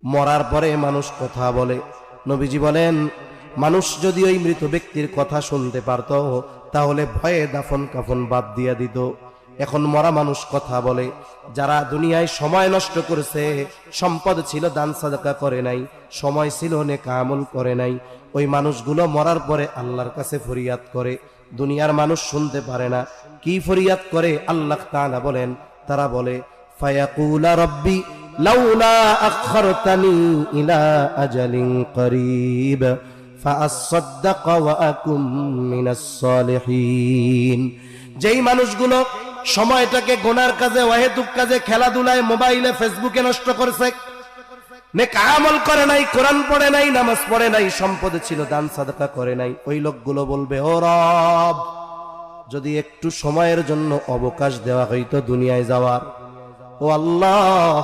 মরার পরে মানুষ কথা বলে। নবীজি বলেন, মানুষ যদি ওই মৃত ব্যক্তির কথা শুনতে পারত তাহলে ভয়ে দাফন কাফন বাদ দিয়া দিত। এখন মরা মানুষ কথা বলে। যারা দুনিয়ায় সময় নষ্ট করেছে, সম্পদ ছিল দান সাদাকা করে নাই, সময় ছিল নেক আমল করে নাই, ওই মানুষগুলো মরার পরে আল্লাহর কাছে ফরিয়াদ করে। দুনিয়ার মানুষ শুনতে পারে না। কি ফরিয়াদ করে? আল্লাহ তাআলা বলেন, তারা বলে ফায়াকুলা রব্বি লাউলা আখখারতানি ইলা আজালিন করিব ফাআসাদদাক ওয়া আকুম মিনাস সালিহিন। যেই মানুষগুলো সময়টাকে গুনার কাজে, অহেতুক কাজে, খেলাধুলায়, মোবাইলে, ফেসবুকে নষ্ট করেছে, নেক আমল করে নাই, কোরআন পড়ে নাই, নামাজ পড়ে নাই, সম্পদ ছিল দান সাদাকা করে নাই, ওই লোকগুলো বলবে, ও রব, যদি একটু সময়ের জন্য অবকাশ দেওয়া হইতো দুনিয়ায় যাওয়ার, ও আল্লাহ,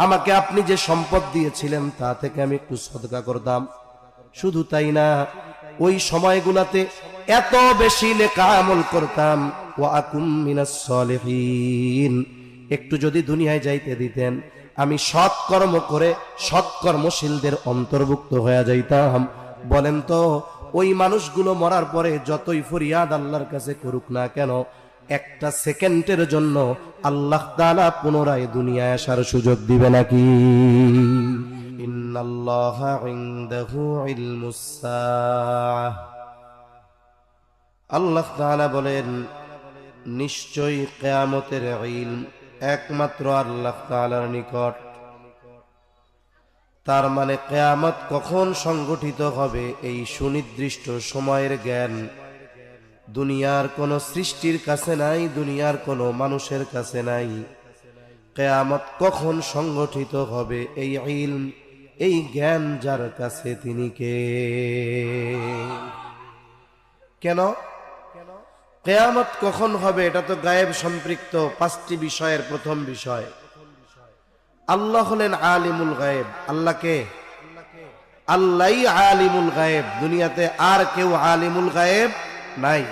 আমাকে আপনি যে সম্পদ দিয়েছিলেন তা থেকে আমি একটু সাদকা করতাম। শুধু তাই না, ওই সময়গুলাতে এত বেশি নেক আমল করতাম। ওয়া আকুম মিনাস সালিহিন, একটু যদি দুনিয়ায় যাইতে দিতেন, আমি সৎকর্ম করে সৎকর্মশীলদের অন্তর্ভুক্ত হয়ে যাইতাম। বলেন তো, ওই মানুষগুলো মরার পরে যতই ফরিয়াদ আল্লাহর কাছে করুক না কেন, একটা সেকেন্ডের জন্য আল্লাহ তাআলা পুনরায় দুনিয়ায় আসার সুযোগ দিবে নাকি? ইন্নাল্লাহা ইনদাহু ইলমুস সাআহ, আল্লাহ তাআলা বলেন, নিশ্চয়ই কিয়ামতের ইলম একমাত্র আল্লাহ তাআলার নিকট। তার মানে কিয়ামত কখন সংগঠিত হবে এই সুনির্দিষ্ট সময়ের জ্ঞান দুনিয়ার কোন সৃষ্টির কাছে নাই, দুনিয়ার কোন মানুষের কাছে নাই। কিয়ামত কখন সংগঠিত হবে এই ইলম, এই জ্ঞান যার কাছে, তিনি কে? কেন কিয়ামত কখন হবে? এটা তো গায়েব সম্পৃক্ত 5টি বিষয়ের প্রথম বিষয়। আল্লাহ হলেন আলিমুল গায়েব। আল্লাহ কে? আল্লাহই আলিমুল গায়েব। দুনিয়াতে আর কেউ আলিমুল গায়েব নাই।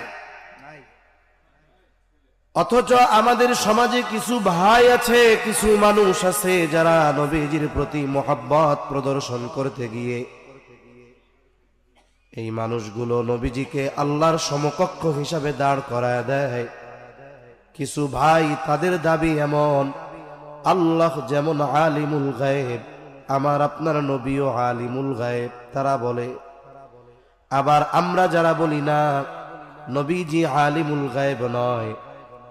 অথচ আমাদের সমাজে কিছু ভাই আছে, কিছু মানুষ আছে যারা নবীজির প্রতি মহব্বত প্রদর্শন করতে গিয়ে এই মানুষগুলো নবীজিকে আল্লাহর সমকক্ষ হিসাবে দাঁড় করায় দেয়। কিছু ভাই, তাদের দাবি এমন, আল্লাহ যেমন আলিমুল গায়েব, আমার আপনার নবীও আলিমুল গায়েব, তারা বলে। আবার আমরা যারা বলি না নবীজি আলিমুল গায়েব নয়,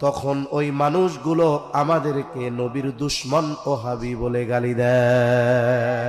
তখন ওই মানুষগুলো আমাদেরকে নবীর দুশমন ও হাবি বলে গালি দেয়।